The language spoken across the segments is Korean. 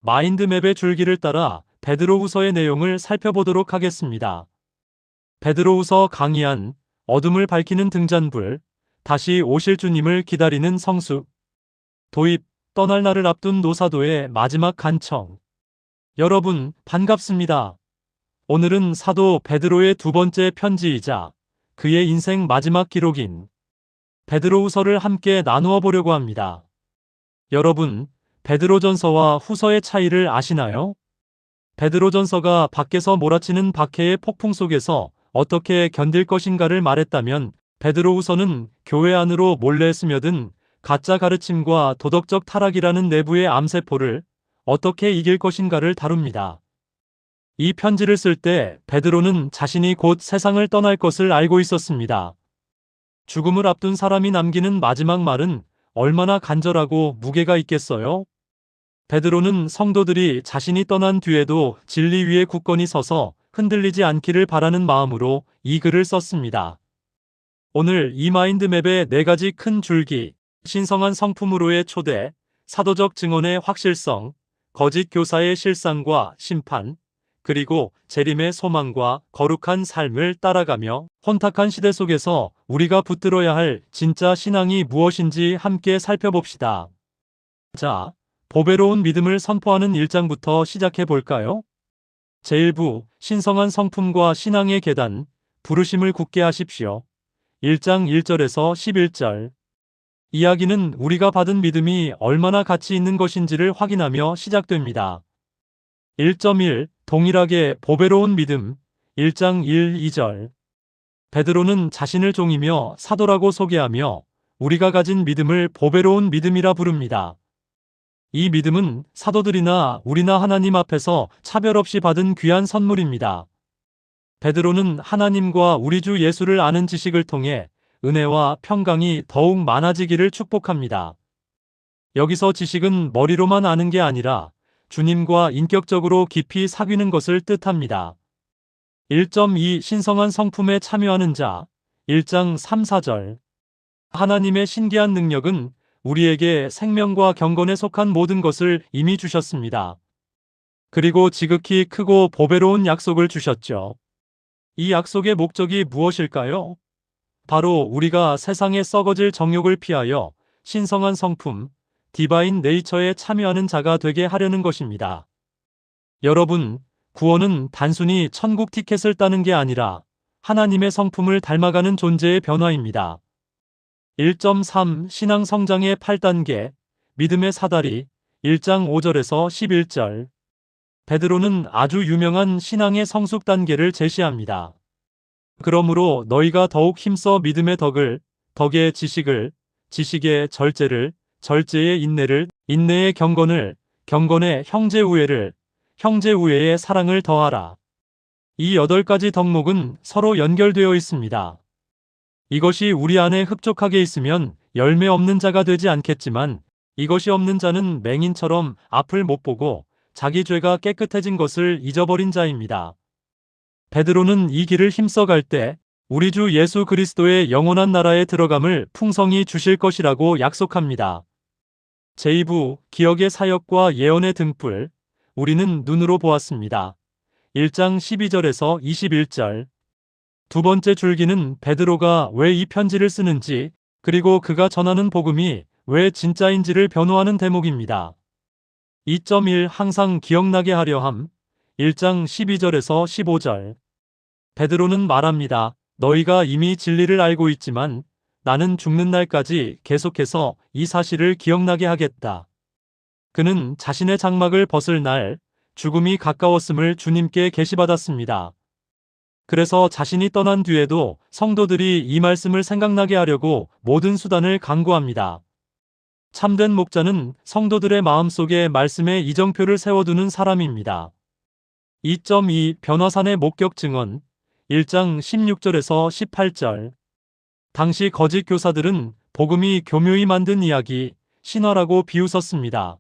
마인드맵의 줄기를 따라 베드로후서의 내용을 살펴보도록 하겠습니다. 베드로후서 강의한 어둠을 밝히는 등잔불, 다시 오실 주님을 기다리는 성수, 도입, 떠날 날을 앞둔 노사도의 마지막 간청. 여러분, 반갑습니다. 오늘은 사도 베드로의 두 번째 편지이자 그의 인생 마지막 기록인 베드로후서를 함께 나누어 보려고 합니다. 여러분, 베드로전서와 후서의 차이를 아시나요? 베드로전서가 밖에서 몰아치는 박해의 폭풍 속에서 어떻게 견딜 것인가를 말했다면, 베드로후서는 교회 안으로 몰래 스며든 가짜 가르침과 도덕적 타락이라는 내부의 암세포를 어떻게 이길 것인가를 다룹니다. 이 편지를 쓸 때 베드로는 자신이 곧 세상을 떠날 것을 알고 있었습니다. 죽음을 앞둔 사람이 남기는 마지막 말은 얼마나 간절하고 무게가 있겠어요? 베드로는 성도들이 자신이 떠난 뒤에도 진리 위에 굳건히 서서 흔들리지 않기를 바라는 마음으로 이 글을 썼습니다. 오늘 이 마인드맵의 네 가지 큰 줄기, 신성한 성품으로의 초대, 사도적 증언의 확실성, 거짓 교사의 실상과 심판, 그리고 재림의 소망과 거룩한 삶을 따라가며 혼탁한 시대 속에서 우리가 붙들어야 할 진짜 신앙이 무엇인지 함께 살펴봅시다. 자, 보배로운 믿음을 선포하는 1장부터 시작해 볼까요? 제1부, 신성한 성품과 신앙의 계단, 부르심을 굳게 하십시오. 1장 1절에서 11절. 이야기는 우리가 받은 믿음이 얼마나 가치 있는 것인지를 확인하며 시작됩니다. 1.1. 동일하게 보배로운 믿음. 1장 1, 2절. 베드로는 자신을 종이며 사도라고 소개하며 우리가 가진 믿음을 보배로운 믿음이라 부릅니다. 이 믿음은 사도들이나 우리나 하나님 앞에서 차별 없이 받은 귀한 선물입니다. 베드로는 하나님과 우리 주 예수를 아는 지식을 통해 은혜와 평강이 더욱 많아지기를 축복합니다. 여기서 지식은 머리로만 아는 게 아니라 주님과 인격적으로 깊이 사귀는 것을 뜻합니다. 1.2. 신성한 성품에 참여하는 자. 1장 3, 4절. 하나님의 신기한 능력은 우리에게 생명과 경건에 속한 모든 것을 이미 주셨습니다. 그리고 지극히 크고 보배로운 약속을 주셨죠. 이 약속의 목적이 무엇일까요? 바로 우리가 세상에 썩어질 정욕을 피하여 신성한 성품, 디바인 네이처에 참여하는 자가 되게 하려는 것입니다. 여러분, 구원은 단순히 천국 티켓을 따는 게 아니라 하나님의 성품을 닮아가는 존재의 변화입니다. 1.3. 신앙 성장의 8단계, 믿음의 사다리. 1장 5절에서 11절. 베드로는 아주 유명한 신앙의 성숙 단계를 제시합니다. 그러므로 너희가 더욱 힘써 믿음의 덕을, 덕의 지식을, 지식의 절제를, 절제의 인내를, 인내의 경건을, 경건의 형제우애를, 형제우애의 사랑을 더하라. 이 8가지 덕목은 서로 연결되어 있습니다. 이것이 우리 안에 흡족하게 있으면 열매 없는 자가 되지 않겠지만, 이것이 없는 자는 맹인처럼 앞을 못 보고 자기 죄가 깨끗해진 것을 잊어버린 자입니다. 베드로는 이 길을 힘써갈 때 우리 주 예수 그리스도의 영원한 나라에 들어감을 풍성히 주실 것이라고 약속합니다. 제2부, 기억의 사역과 예언의 등불. 우리는 눈으로 보았습니다. 1장 12절에서 21절. 두 번째 줄기는 베드로가 왜 이 편지를 쓰는지, 그리고 그가 전하는 복음이 왜 진짜인지를 변호하는 대목입니다. 2.1. 항상 기억나게 하려 함. 1장 12절에서 15절. 베드로는 말합니다. 너희가 이미 진리를 알고 있지만 나는 죽는 날까지 계속해서 이 사실을 기억나게 하겠다. 그는 자신의 장막을 벗을 날, 죽음이 가까웠음을 주님께 계시받았습니다. 그래서 자신이 떠난 뒤에도 성도들이 이 말씀을 생각나게 하려고 모든 수단을 강구합니다. 참된 목자는 성도들의 마음속에 말씀의 이정표를 세워두는 사람입니다. 2.2. 변화산의 목격 증언. 1장 16절에서 18절. 당시 거짓 교사들은 복음이 교묘히 만든 이야기, 신화라고 비웃었습니다.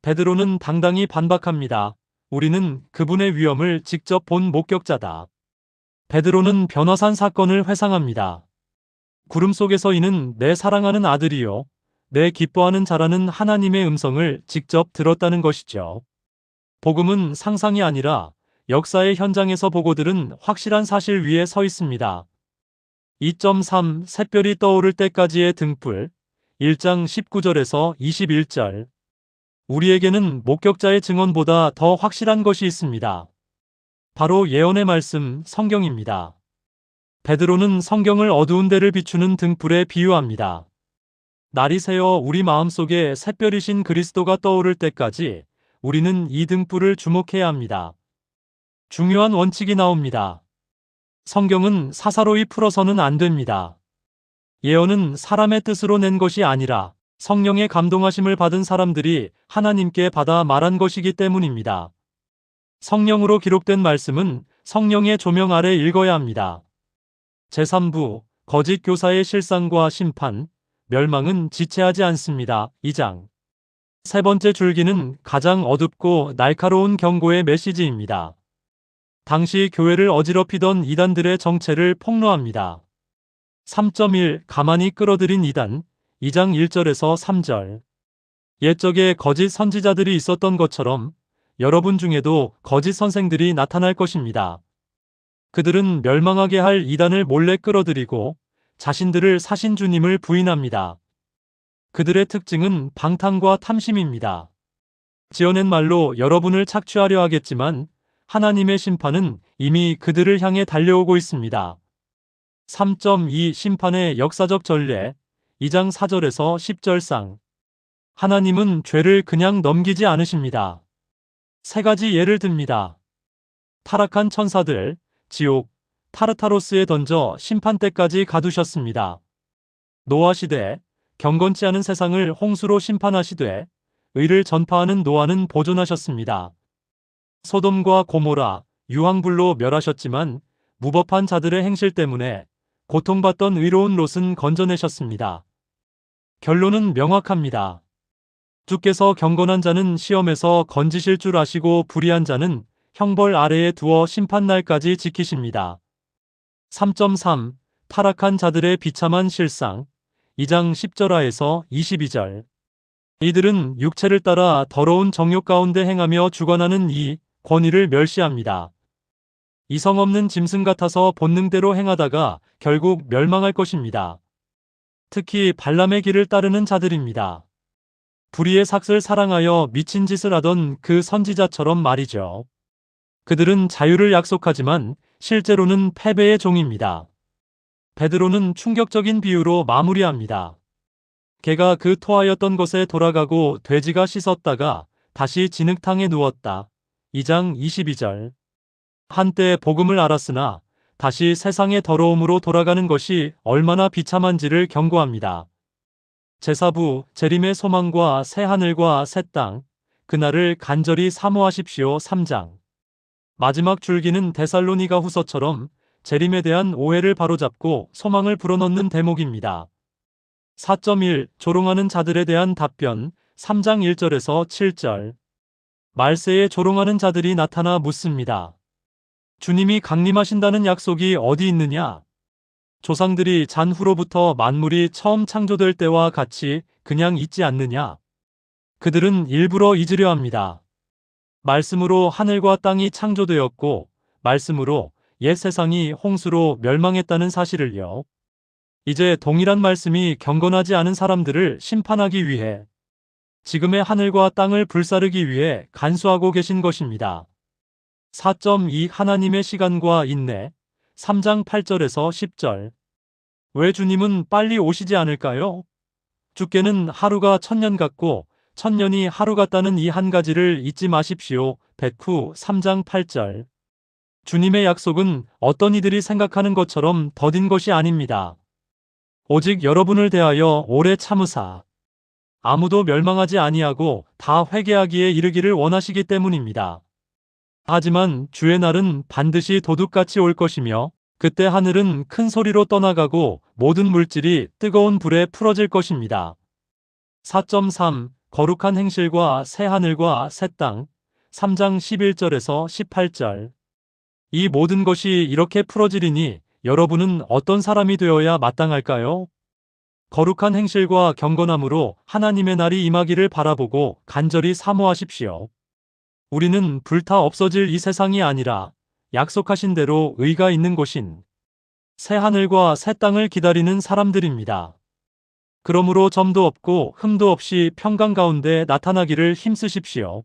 베드로는 당당히 반박합니다. 우리는 그분의 위엄을 직접 본 목격자다. 베드로는 변화산 사건을 회상합니다. 구름 속에서 이는 내 사랑하는 아들이요, 내 기뻐하는 자라는 하나님의 음성을 직접 들었다는 것이죠. 복음은 상상이 아니라 역사의 현장에서 보고 들은 확실한 사실 위에 서 있습니다. 2.3 샛별이 떠오를 때까지의 등불 1장 19절에서 21절. 우리에게는 목격자의 증언보다 더 확실한 것이 있습니다. 바로 예언의 말씀, 성경입니다. 베드로는 성경을 어두운 데를 비추는 등불에 비유합니다. 날이 새어 우리 마음속에 샛별이신 그리스도가 떠오를 때까지 우리는 이 등불을 주목해야 합니다. 중요한 원칙이 나옵니다. 성경은 사사로이 풀어서는 안 됩니다. 예언은 사람의 뜻으로 낸 것이 아니라 성령의 감동하심을 받은 사람들이 하나님께 받아 말한 것이기 때문입니다. 성령으로 기록된 말씀은 성령의 조명 아래 읽어야 합니다. 제3부 거짓 교사의 실상과 심판, 멸망은 지체하지 않습니다. 2장. 세 번째 줄기는 가장 어둡고 날카로운 경고의 메시지입니다. 당시 교회를 어지럽히던 이단들의 정체를 폭로합니다. 3.1 가만히 끌어들인 이단 2장 1절에서 3절. 옛적에 거짓 선지자들이 있었던 것처럼 여러분 중에도 거짓 선생들이 나타날 것입니다. 그들은 멸망하게 할 이단을 몰래 끌어들이고 자신들을 사신 주님을 부인합니다. 그들의 특징은 방탕과 탐심입니다. 지어낸 말로 여러분을 착취하려 하겠지만 하나님의 심판은 이미 그들을 향해 달려오고 있습니다. 3.2 심판의 역사적 전례 2장 4절에서 10절상. 하나님은 죄를 그냥 넘기지 않으십니다. 세 가지 예를 듭니다. 타락한 천사들, 지옥, 타르타로스에 던져 심판대까지 가두셨습니다. 노아 시대, 경건치 않은 세상을 홍수로 심판하시되 의를 전파하는 노아는 보존하셨습니다. 소돔과 고모라, 유황불로 멸하셨지만 무법한 자들의 행실 때문에 고통받던 의로운 롯은 건져내셨습니다. 결론은 명확합니다. 주께서 경건한 자는 시험에서 건지실 줄 아시고 불의한 자는 형벌 아래에 두어 심판날까지 지키십니다. 3.3 타락한 자들의 비참한 실상 2장 10절하에서 22절. 이들은 육체를 따라 더러운 정욕 가운데 행하며 주관하는 이 권위를 멸시합니다. 이성 없는 짐승 같아서 본능대로 행하다가 결국 멸망할 것입니다. 특히 발람의 길을 따르는 자들입니다. 불의의 삭을 사랑하여 미친 짓을 하던 그 선지자처럼 말이죠. 그들은 자유를 약속하지만 실제로는 패배의 종입니다. 베드로는 충격적인 비유로 마무리합니다. 개가 그 토하였던 것에 돌아가고 돼지가 씻었다가 다시 진흙탕에 누웠다. 2장 22절. 한때 복음을 알았으나 다시 세상의 더러움으로 돌아가는 것이 얼마나 비참한지를 경고합니다. 제4부 재림의 소망과 새 하늘과 새 땅, 그날을 간절히 사모하십시오. 3장. 마지막 줄기는 데살로니가 후서처럼 재림에 대한 오해를 바로잡고 소망을 불어넣는 대목입니다. 4.1 조롱하는 자들에 대한 답변 3장 1절에서 7절. 말세에 조롱하는 자들이 나타나 묻습니다. 주님이 강림하신다는 약속이 어디 있느냐? 조상들이 잔 후로부터 만물이 처음 창조될 때와 같이 그냥 있지 않느냐? 그들은 일부러 잊으려 합니다. 말씀으로 하늘과 땅이 창조되었고 말씀으로 옛 세상이 홍수로 멸망했다는 사실을요. 이제 동일한 말씀이 경건하지 않은 사람들을 심판하기 위해 지금의 하늘과 땅을 불사르기 위해 간수하고 계신 것입니다. 4.2 하나님의 시간과 인내 3장 8절에서 10절. 왜 주님은 빨리 오시지 않을까요? 주께는 하루가 천년 같고 천년이 하루 같다는 이 한 가지를 잊지 마십시오. 백후 3장 8절. 주님의 약속은 어떤 이들이 생각하는 것처럼 더딘 것이 아닙니다. 오직 여러분을 대하여 오래 참으사 아무도 멸망하지 아니하고 다 회개하기에 이르기를 원하시기 때문입니다. 하지만 주의 날은 반드시 도둑같이 올 것이며 그때 하늘은 큰 소리로 떠나가고 모든 물질이 뜨거운 불에 풀어질 것입니다. 4.3 거룩한 행실과 새 하늘과 새 땅 3장 11절에서 18절. 이 모든 것이 이렇게 풀어지리니 여러분은 어떤 사람이 되어야 마땅할까요? 거룩한 행실과 경건함으로 하나님의 날이 임하기를 바라보고 간절히 사모하십시오. 우리는 불타 없어질 이 세상이 아니라 약속하신 대로 의가 있는 곳인 새 하늘과 새 땅을 기다리는 사람들입니다. 그러므로 점도 없고 흠도 없이 평강 가운데 나타나기를 힘쓰십시오.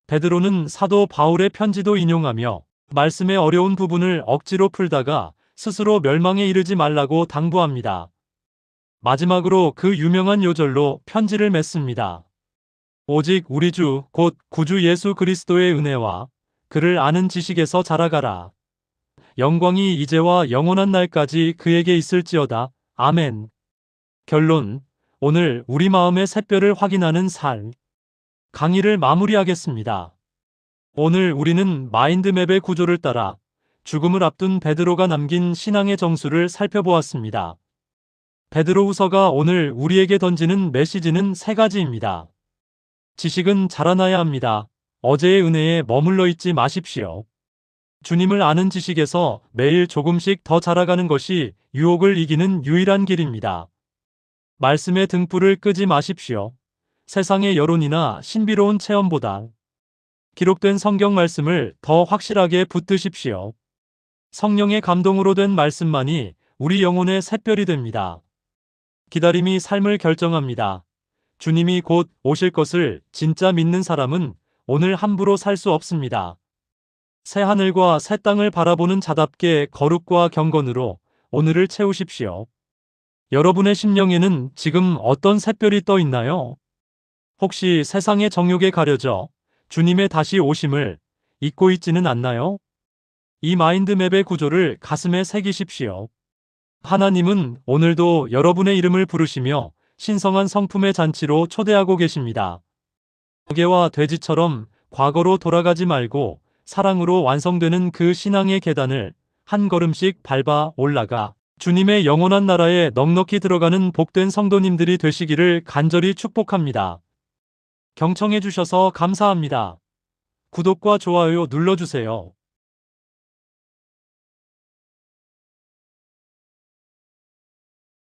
베드로는 사도 바울의 편지도 인용하며 말씀의 어려운 부분을 억지로 풀다가 스스로 멸망에 이르지 말라고 당부합니다. 마지막으로 그 유명한 요절로 편지를 맺습니다. 오직 우리 주 곧 구주 예수 그리스도의 은혜와 그를 아는 지식에서 자라가라. 영광이 이제와 영원한 날까지 그에게 있을지어다. 아멘. 결론. 오늘 우리 마음의 샛별을 확인하는 살. 강의를 마무리하겠습니다. 오늘 우리는 마인드맵의 구조를 따라 죽음을 앞둔 베드로가 남긴 신앙의 정수를 살펴보았습니다. 베드로후서가 오늘 우리에게 던지는 메시지는 세 가지입니다. 지식은 자라나야 합니다. 어제의 은혜에 머물러 있지 마십시오. 주님을 아는 지식에서 매일 조금씩 더 자라가는 것이 유혹을 이기는 유일한 길입니다. 말씀의 등불을 끄지 마십시오. 세상의 여론이나 신비로운 체험보다 기록된 성경 말씀을 더 확실하게 붙드십시오. 성령의 감동으로 된 말씀만이 우리 영혼의 샛별이 됩니다. 기다림이 삶을 결정합니다. 주님이 곧 오실 것을 진짜 믿는 사람은 오늘 함부로 살 수 없습니다. 새 하늘과 새 땅을 바라보는 자답게 거룩과 경건으로 오늘을 채우십시오. 여러분의 심령에는 지금 어떤 샛별이 떠 있나요? 혹시 세상의 정욕에 가려져 주님의 다시 오심을 잊고 있지는 않나요? 이 마인드맵의 구조를 가슴에 새기십시오. 하나님은 오늘도 여러분의 이름을 부르시며 신성한 성품의 잔치로 초대하고 계십니다. 고개와 돼지처럼 과거로 돌아가지 말고 사랑으로 완성되는 그 신앙의 계단을 한 걸음씩 밟아 올라가 주님의 영원한 나라에 넉넉히 들어가는 복된 성도님들이 되시기를 간절히 축복합니다. 경청해 주셔서 감사합니다. 구독과 좋아요 눌러주세요.